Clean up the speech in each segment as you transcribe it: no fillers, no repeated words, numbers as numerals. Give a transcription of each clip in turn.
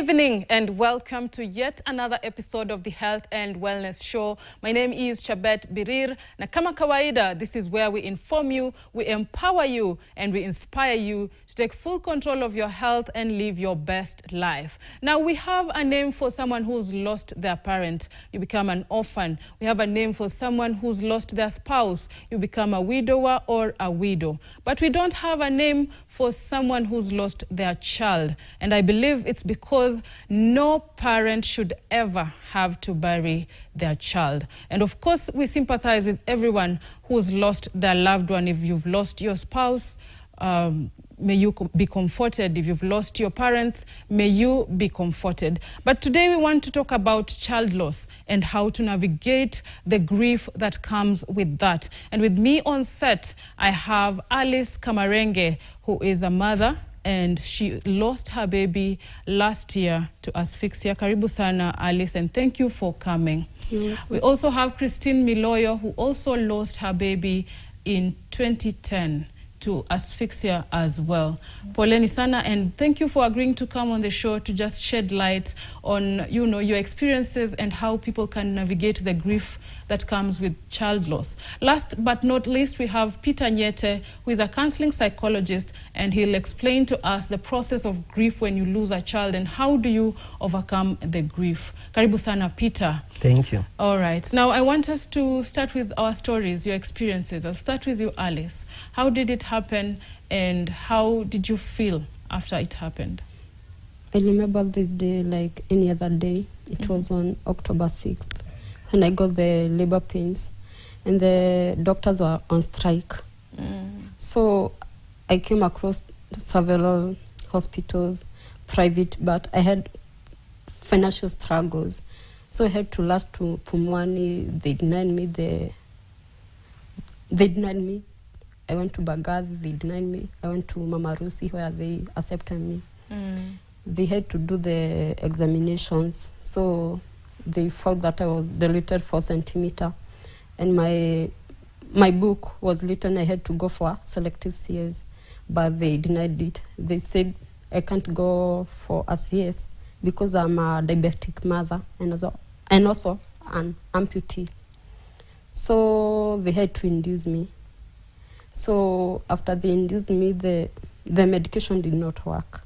evening and welcome to yet another episode of the Health and Wellness Show. My name is Chabet Birir, na kama kawaida, this is where we inform you, we empower you, and we inspire you to take full control of your health and live your best life. Now, we have a name for someone who's lost their parent. You become an orphan. We have a name for someone who's lost their spouse. You become a widower or a widow. But we don't have a name for someone who's lost their child. And I believe it's because no parent should ever have to bury their child. And of course, we sympathize with everyone who's lost their loved one. If you've lost your spouse, may you be comforted. If you've lost your parents, may you be comforted. But today we want to talk about child loss and how to navigate the grief that comes with that. And with me on set, I have Alice Kamarenge, who is a mother, and she lost her baby last year to asphyxia. Karibu sana, Alice, and thank you for coming. We also have Christine Miloyo, who also lost her baby in 2010 to asphyxia as well. Poleni sana, and thank you for agreeing to come on the show to just shed light on, you know, your experiences and how people can navigate the grief that comes with child loss. Last but not least, we have Peter Nyete, who is a counseling psychologist, and he'll explain to us the process of grief when you lose a child and how do you overcome the grief. Karibu sana, Peter. Thank you. All right. Now, I want us to start with our stories, your experiences. I'll start with you, Alice. How did it happen, and how did you feel after it happened? I remember this day like any other day. It was on October 6th when I got the labor pains and the doctors were on strike. So I came across several hospitals, private, but I had financial struggles. So I had to rush to Pumwani. They denied me. I went to Bagazi, they denied me. I went to Mama Rusi, where they accepted me. They had to do the examinations. So they found that I was dilated 4 centimeters. And my book was written, I had to go for selective CS, but they denied it. They said I can't go for a CS because I'm a diabetic mother and also an amputee. So they had to induce me. So after they induced me, the medication did not work.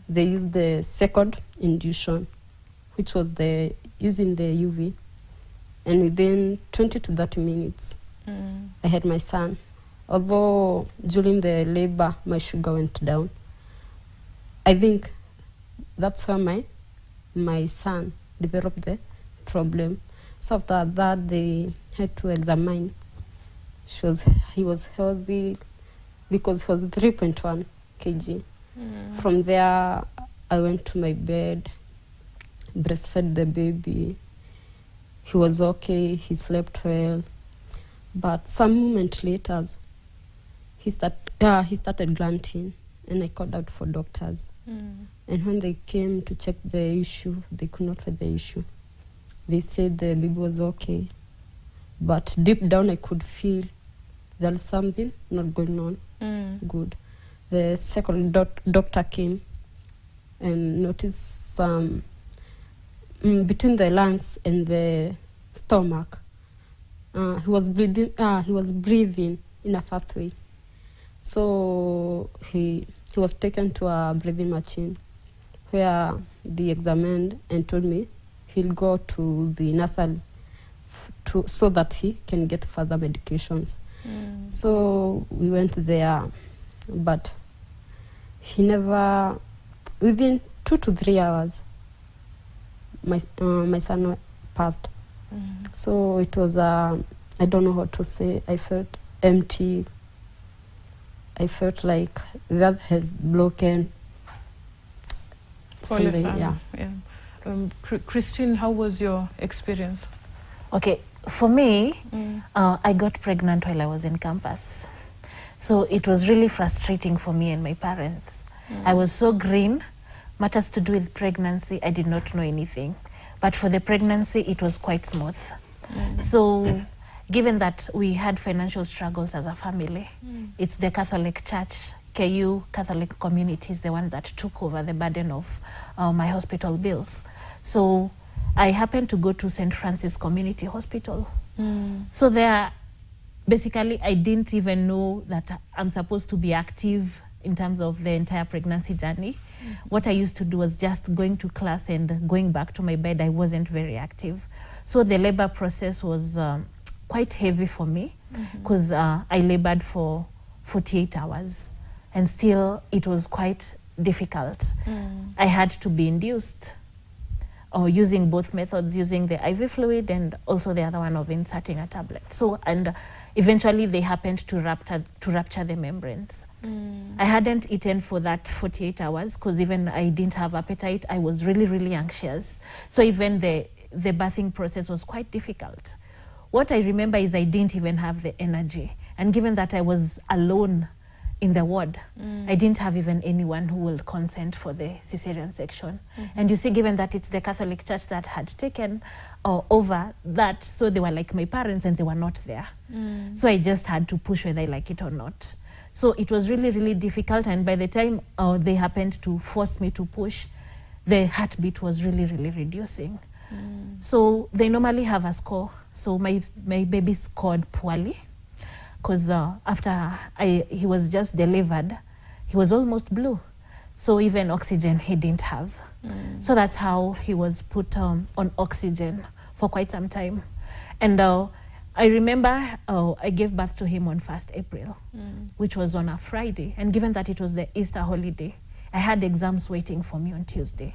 They used the second induction, which was using the UV. And within 20 to 30 minutes, I had my son. Although during the labor, my sugar went down. I think that's where my son developed the problem. So after that, they had to examine. He was healthy because he was 3.1 kg. From there, I went to my bed, breastfed the baby. He was okay, he slept well. But some moment later, he started grunting, and I called out for doctors. And when they came to check the issue, they could not find the issue. They said the baby was okay. But deep down, I could feel there's something not going on good. The second doctor came and noticed some between the lungs and the stomach. He was breathing in a fast way. So he was taken to a breathing machine where they examined and told me he'll go to the nursery so that he can get further medications. So we went there, but he never, within 2 to 3 hours, my son passed. So it was, I don't know what to say. I felt empty. I felt like that has broken. Christine, how was your experience? Okay, for me, I got pregnant while I was in campus. So it was really frustrating for me and my parents. I was so green. Matters to do with pregnancy, I did not know anything. But for the pregnancy, it was quite smooth. So given that we had financial struggles as a family, it's the Catholic Church KU Catholic community is the one that took over the burden of my hospital bills. So I happened to go to St. Francis Community Hospital. So there, basically, I didn't even know that I'm supposed to be active in terms of the entire pregnancy journey. What I used to do was just going to class and going back to my bed. I wasn't very active. So the labor process was quite heavy for me because I labored for 48 hours and still it was quite difficult. I had to be induced or using both methods, using the IV fluid and also the other one of inserting a tablet. So, and eventually they happened to rupture the membranes. I hadn't eaten for that 48 hours because even I didn't have appetite. I was really, really anxious. So even the birthing process was quite difficult. What I remember is I didn't even have the energy. And given that I was alone in the ward, I didn't have even anyone who will consent for the cesarean section. And you see, given that it's the Catholic Church that had taken over that, so they were like my parents and they were not there. So I just had to push whether I like it or not. So it was really, really difficult. And by the time they happened to force me to push, the heartbeat was really, really reducing. So they normally have a score. So my baby scored poorly because after he was just delivered, he was almost blue. So even oxygen he didn't have. So that's how he was put on oxygen for quite some time. And I remember I gave birth to him on 1st April, which was on a Friday. And given that it was the Easter holiday, I had exams waiting for me on Tuesday.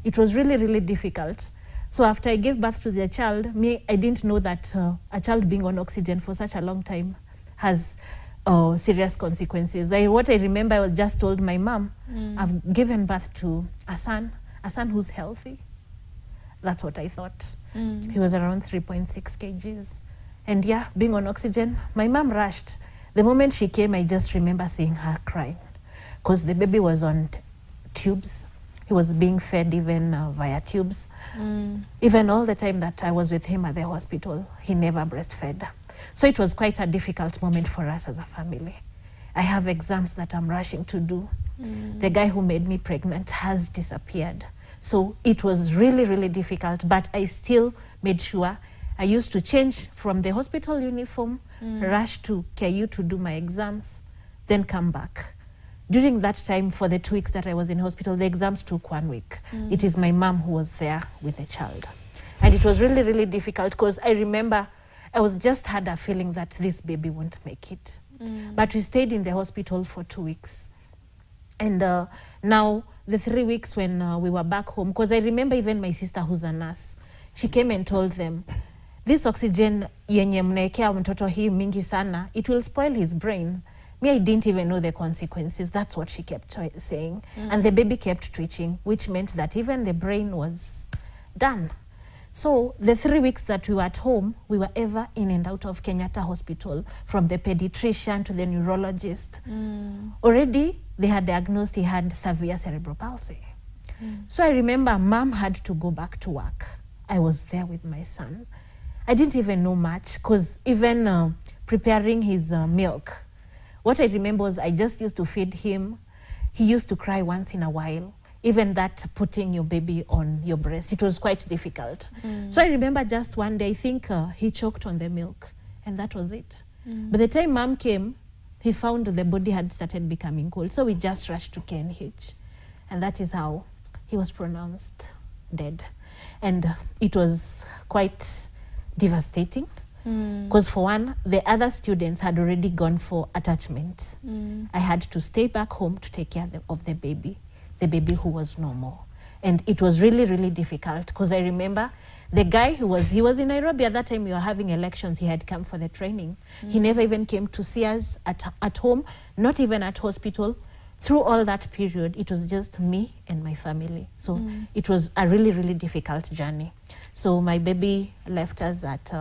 It was really, really difficult. So after I gave birth to the child, I didn't know that a child being on oxygen for such a long time has serious consequences. What I remember, I was just told my mom, I've given birth to a son who's healthy. That's what I thought. He was around 3.6 kgs. And yeah, being on oxygen, my mom rushed. The moment she came, I just remember seeing her crying because the baby was on tubes. He was being fed even via tubes. Even all the time that I was with him at the hospital, he never breastfed. So it was quite a difficult moment for us as a family. I have exams that I'm rushing to do. The guy who made me pregnant has disappeared. So it was really, really difficult, but I still made sure I used to change from the hospital uniform, rush to KU to do my exams, then come back. During that time, for the 2 weeks that I was in hospital, the exams took 1 week. It is my mom who was there with the child. And it was really, really difficult because I remember I just had a feeling that this baby won't make it. But we stayed in the hospital for 2 weeks. And now the 3 weeks when we were back home, because I remember even my sister who's a nurse, she came and told them, this oxygen yenye mnaekea mtoto hii mingi sana, it will spoil his brain. Me, I didn't even know the consequences. That's what she kept saying. And the baby kept twitching, which meant that even the brain was done. So the 3 weeks that we were at home, we were ever in and out of Kenyatta Hospital, from the pediatrician to the neurologist. Already, they had diagnosed he had severe cerebral palsy. So I remember mom had to go back to work. I was there with my son. I didn't even know much because even preparing his milk, what I remember was I just used to feed him. He used to cry once in a while. Even that putting your baby on your breast, it was quite difficult. So I remember just one day, I think he choked on the milk and that was it. By the time mom came, he found the body had started becoming cold. So we just rushed to KNH. And that is how he was pronounced dead. And it was quite devastating. Because for one, the other students had already gone for attachment. I had to stay back home to take care of the baby who was normal. And it was really, really difficult because I remember the guy he was in Nairobi at that time. We were having elections. He had come for the training. He never even came to see us at home, not even at hospital. Through all that period, it was just me and my family. So it was a really, really difficult journey. So my baby left us at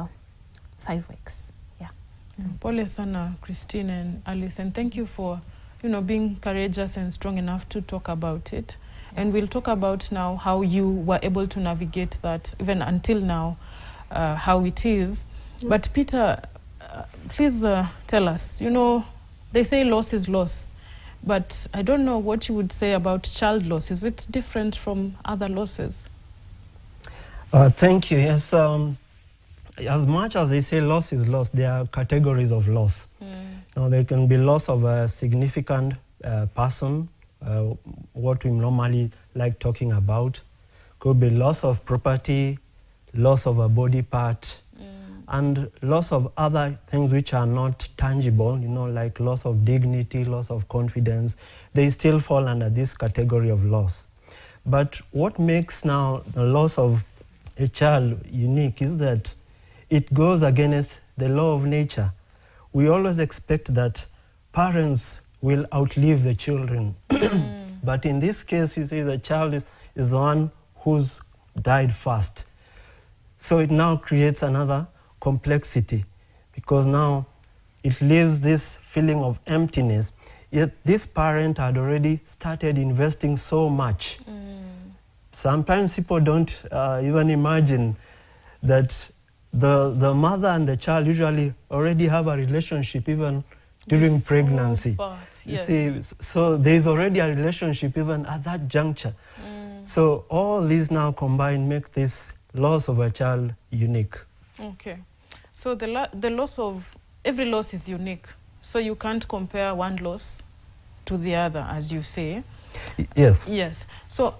5 weeks. Yeah. Pole sana, Christine and Alice, and thank you for, being courageous and strong enough to talk about it. And we'll talk about now how you were able to navigate that, even until now, how it is. But Peter, please tell us, they say loss is loss. But I don't know what you would say about child loss. Is it different from other losses? Thank you. Yes, as much as they say loss is loss, there are categories of loss. Now, there can be loss of a significant person, what we normally like talking about. Could be loss of property, loss of a body part, and loss of other things which are not tangible, like loss of dignity, loss of confidence. They still fall under this category of loss. But what makes now the loss of a child unique is that it goes against the law of nature. We always expect that parents will outlive the children. But in this case, you see, the child is the one who's died first. So it now creates another complexity, because now it leaves this feeling of emptiness. Yet this parent had already started investing so much. Sometimes people don't even imagine that the mother and the child usually already have a relationship even during pregnancy. Yes. You see, so there's already a relationship even at that juncture. So all these now combined make this loss of a child unique. Okay. So the loss of, every loss is unique. So you can't compare one loss to the other, as you say. Yes. Yes. So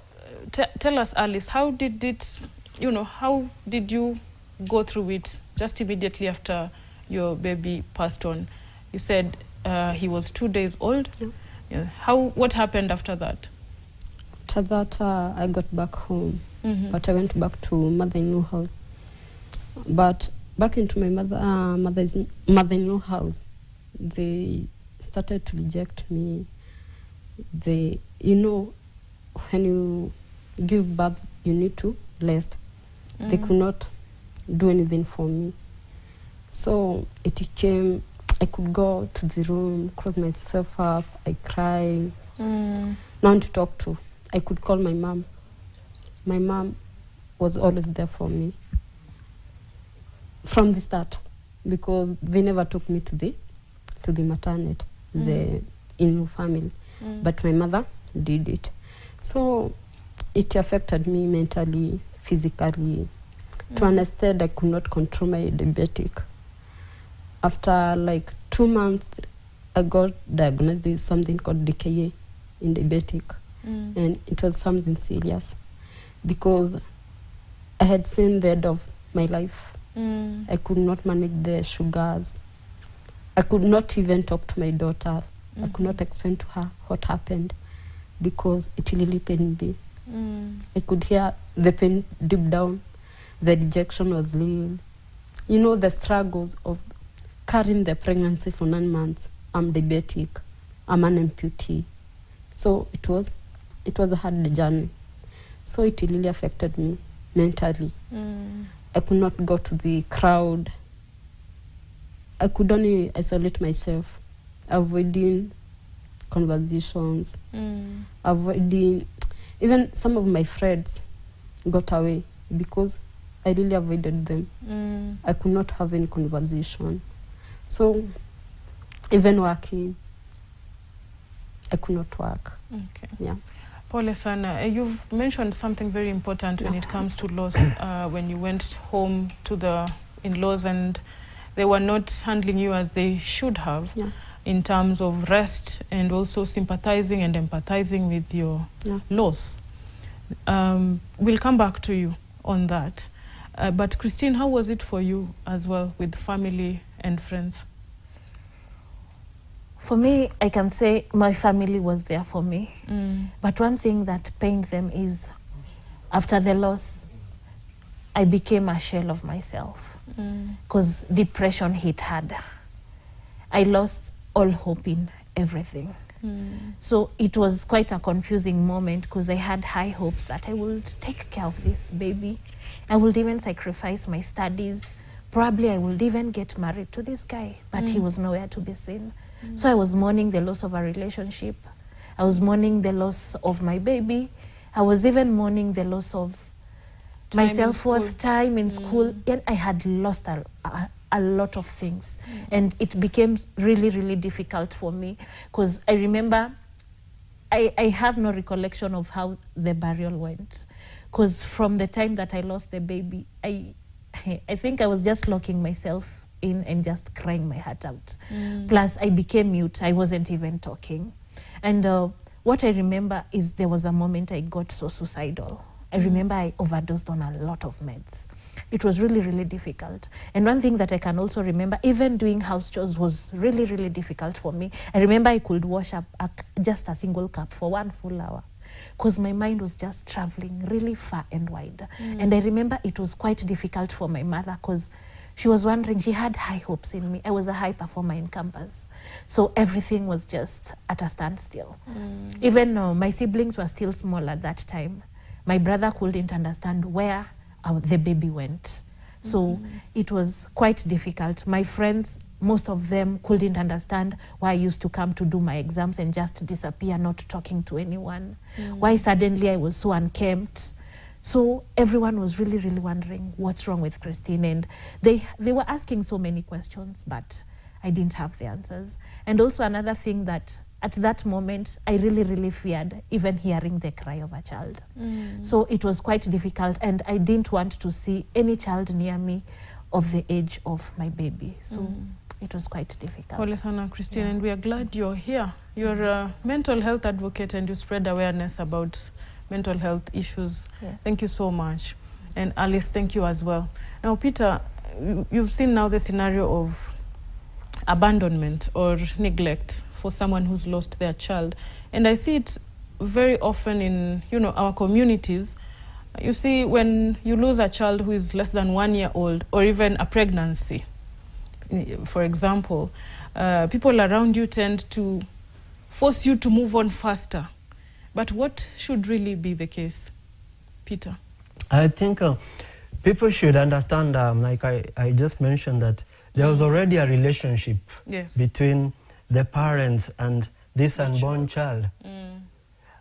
tell us, Alice, how did it, how did you go through it just immediately after your baby passed on? You said he was 2 days old. Yeah. What happened after that? After that, I got back home, but I went back to mother-in-law house. But back into my mother-in-law house, they started to reject me. They, when you give birth, you need to rest. They could not do anything for me. So it came, I could go to the room, close myself up, I cry, no one to talk to. I could call my mom. My mom was always there for me from the start, because they never took me to the maternity, the in-law family, but my mother did it. So it affected me mentally, physically. To understand, I could not control my diabetic. After like 2 months, I got diagnosed with something called DKA in diabetic. And it was something serious, because I had seen the end of my life. I could not manage the sugars. I could not even talk to my daughter. I could not explain to her what happened, because it really pained me. I could hear the pain deep down. The rejection was real. The struggles of carrying the pregnancy for 9 months. I'm diabetic. I'm an amputee. So it was a hard journey. So it really affected me mentally. I could not go to the crowd. I could only isolate myself, avoiding conversations, avoiding, even some of my friends got away because I really avoided them. I could not have any conversation. So even working, I could not work. Okay. Yeah. Pole sana. You've mentioned something very important when it comes to loss. When you went home to the in-laws and they were not handling you as they should have, in terms of rest and also sympathizing and empathizing with your loss. We'll come back to you on that. But Christine, how was it for you as well with family and friends? For me, I can say my family was there for me. But one thing that pained them is after the loss, I became a shell of myself because depression hit hard. I lost all hope in everything. So it was quite a confusing moment because I had high hopes that I would take care of this baby. I would even sacrifice my studies. Probably I would even get married to this guy, but he was nowhere to be seen. So I was mourning the loss of a relationship. I was mourning the loss of my baby. I was even mourning the loss of my self-worth, time in school. And I had lost a lot of things. And it became really, really difficult for me because I remember I have no recollection of how the burial went, because from the time that I lost the baby, I think I was just locking myself in and just crying my heart out. Plus, I became mute. I wasn't even talking. And what I remember is there was a moment I got so suicidal. I remember I overdosed on a lot of meds. It was really, really difficult. And one thing that I can also remember, even doing house chores was really, really difficult for me. I remember I could wash up just a single cup for 1 full hour, because my mind was just traveling really far and wide. And I remember it was quite difficult for my mother, because she was wondering, she had high hopes in me. I was a high performer in campus. So everything was just at a standstill. Even my siblings were still small at that time. My brother couldn't understand where the baby went. So it was quite difficult. My friends, most of them couldn't understand why I used to come to do my exams and just disappear, not talking to anyone. Why suddenly I was so unkempt. So everyone was really, really wondering what's wrong with Christine. And they were asking so many questions, but I didn't have the answers. And also another thing, that at that moment, I really, really feared even hearing the cry of a child. So it was quite difficult, and I didn't want to see any child near me of the age of my baby. So it was quite difficult. Pole sana, Christine, and we are glad you're here. You're a mental health advocate, and you spread awareness about mental health issues. Yes. Thank you so much. And Alice, thank you as well. Now, Peter, you've seen now the scenario of abandonment or neglect for someone who's lost their child. And I see it very often in, our communities. You see, when you lose a child who is less than 1 year old, or even a pregnancy, for example, people around you tend to force you to move on faster. But what should really be the case, Peter? I think people should understand, like I just mentioned, that there was already a relationship between the parents and this unborn child.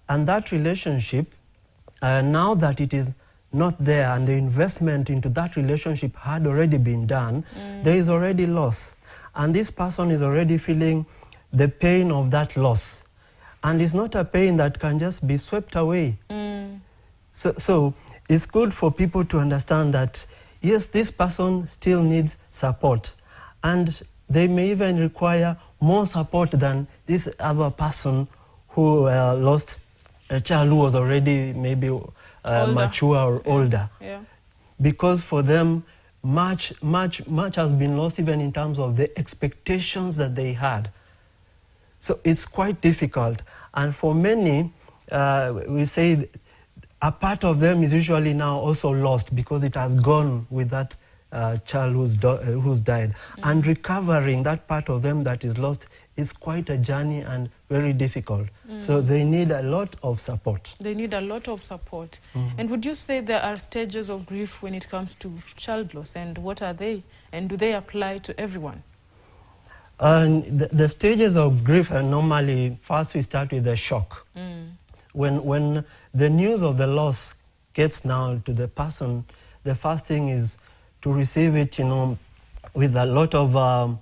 And that relationship, now that it is not there and the investment into that relationship had already been done, there is already loss. And this person is already feeling the pain of that loss. And it's not a pain that can just be swept away. So it's good for people to understand that, yes, this person still needs support. And they may even require more support than this other person who lost a child who was already maybe mature or older. Because for them, much has been lost, even in terms of the expectations that they had. So it's quite difficult. And for many, we say a part of them is usually now also lost because it has gone with that child who's died. And recovering that part of them that is lost is quite a journey and very difficult. So they need a lot of support. They need a lot of support. And would you say there are stages of grief when it comes to child loss, and what are they? And do they apply to everyone? The stages of grief are normally, first we start with the shock. When the news of the loss gets now to the person, the first thing is to receive it, with a lot of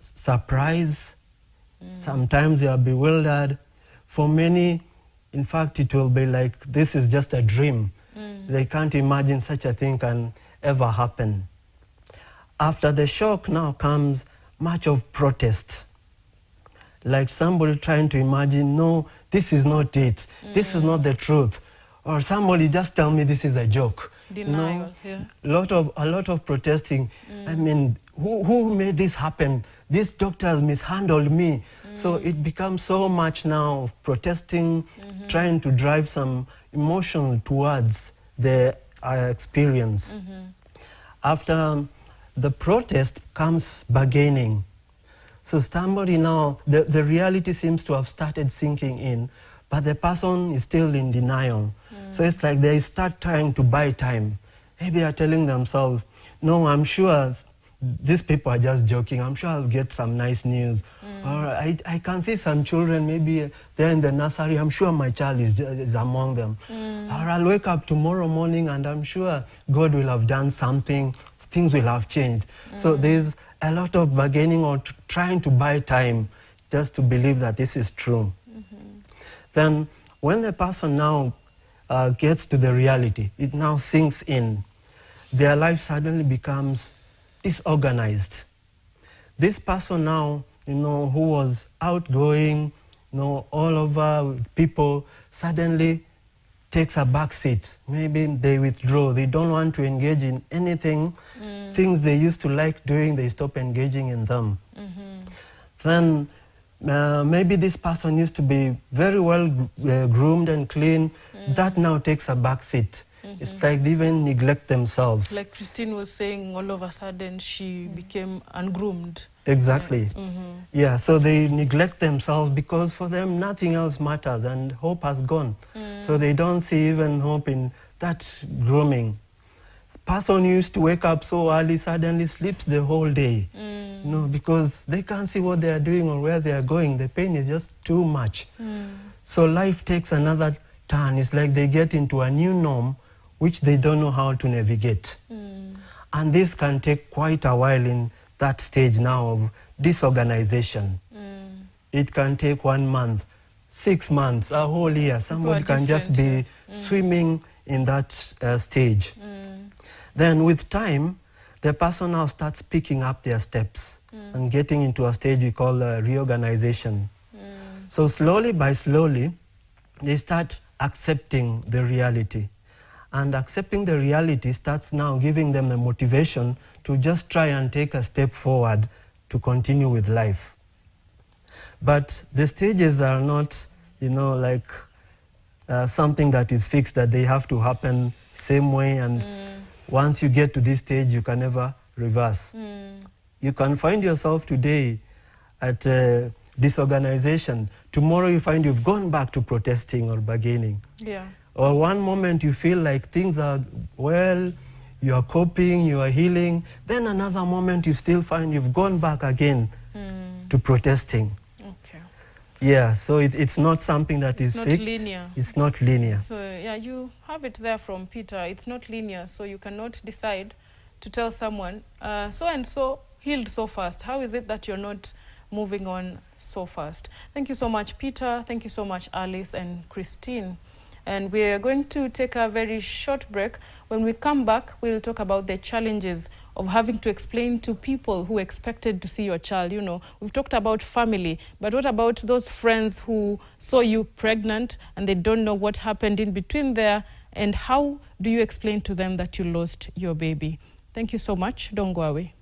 surprise. Sometimes they are bewildered. For many, in fact, it will be like, this is just a dream. They can't imagine such a thing can ever happen. After the shock now comes much of protest. Like somebody trying to imagine, no, this is not it. This is not the truth. Or somebody just tell me this is a joke. Denial, a lot of protesting. I mean, who made this happen? This doctor has mishandled me. So it becomes so much now of protesting, trying to drive some emotion towards the experience. After the protest comes bargaining. So somebody now, the reality seems to have started sinking in, but the person is still in denial. So it's like they start trying to buy time. Maybe they're telling themselves, no, I'm sure these people are just joking. I'm sure I'll get some nice news. Or I can see some children, maybe they're in the nursery. I'm sure my child is among them. Or I'll wake up tomorrow morning and I'm sure God will have done something. Things will have changed. So there's a lot of bargaining or trying to buy time just to believe that this is true. Then when the person now gets to the reality, it now sinks in. Their life suddenly becomes disorganized. This person now, who was outgoing, all over with people, suddenly takes a back seat. Maybe they withdraw. They don't want to engage in anything. Things they used to like doing, they stop engaging in them. Then maybe this person used to be very well groomed and clean. That now takes a back seat. It's like they even neglect themselves. Like Christine was saying, all of a sudden she became ungroomed. Exactly. Yeah, so they neglect themselves because for them nothing else matters and hope has gone. So they don't see even hope in that grooming. Person who used to wake up so early suddenly sleeps the whole day. Because they can't see what they are doing or where they are going. The pain is just too much. So life takes another turn. It's like they get into a new norm which they don't know how to navigate. And this can take quite a while in that stage now of disorganization. It can take 1 month, 6 months, a whole year. Somebody can just be swimming in that stage. Then with time, the person now starts picking up their steps and getting into a stage we call reorganization. So slowly by slowly, they start accepting the reality. And accepting the reality starts now giving them a motivation to just try and take a step forward to continue with life. But the stages are not, like something that is fixed, that they have to happen same way, and once you get to this stage, you can never reverse. You can find yourself today at disorganization. Tomorrow you find you've gone back to protesting or bargaining. Yeah. Or one moment you feel like things are well, you are coping, you are healing. Then another moment you still find you've gone back again to protesting. Okay. Yeah, so it's not something that is not fixed. Linear. It's not linear. So yeah, you have it there from Peter. It's not linear, so you cannot decide to tell someone, so and so healed so fast. How is it that you're not moving on so fast? Thank you so much, Peter. Thank you so much, Alice and Christine. And we're going to take a very short break. When we come back, we'll talk about the challenges of having to explain to people who expected to see your child. We've talked about family, but what about those friends who saw you pregnant and they don't know what happened in between there? And how do you explain to them that you lost your baby? Thank you so much. Don't go away.